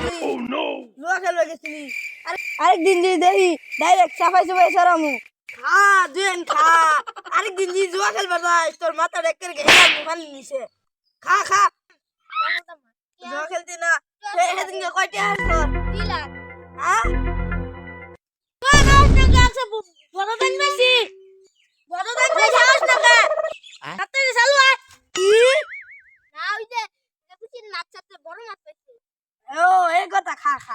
গেছিলি জুয়া খেলবে গেছিলি আরেকদিন যদি দেখি ডাইরেক্ট সাফাই সাফাই সরামু খা দুয়েন খা আরেকদিন যদি জুয়া খেলবে যাস তোর মাথা ডেকের ঘেরা মানে নিছে খা খা জুয়া খেলতি না সেদিন কয়টা আসতো 2 লাখ হ্যাঁ বড় দান বেশি বড় দান বেশি আস না কা তাতে চালু আয় কি না ওই যে দেখুছি নাচ চাতে বড় মাছ পাইছে ও এই কথা খা খা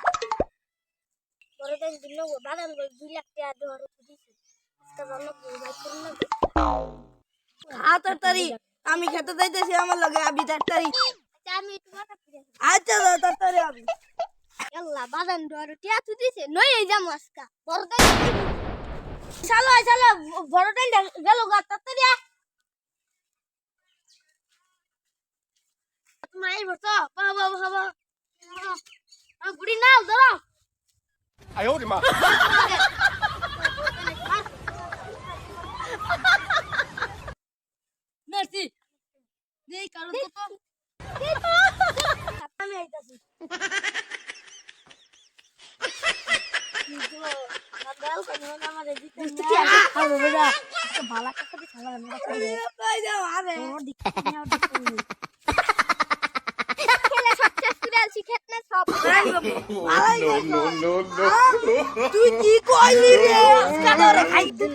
বড় দান দিল বাদাম 2 লাখ টাকা ধরে দিছি আজকে বললো ভাই করুন না খা তাড়াতাড়ি আমি খেতে যাইতেছি আমার লগে আবি তাড়াতাড়ি আচ্ছা আমি তোমার কাছে আচ্ছা তাড়াতাড়ি আবি আল্লাহ বাদাম ধরে টাকা তুই দিছে নই এই যাম আজকে বড় দান চালু আয় চালু বড় দান গেল গা তাড়াতাড়ি আয় তোমার এই বড় বাবা বাবা বুড়ি নাও ধরো 哎呦我的妈！ মেসি নেই কারণ তো আমি আইতাছি গাল কেন আমারে দিতে কি আরে বেটা ভালো কথা দি খালা না কই যাও আরে খেলা সাকসেসফুল শিখত না সব No no no no! তুই কি কইলি রে আজকে ধরে খাইতে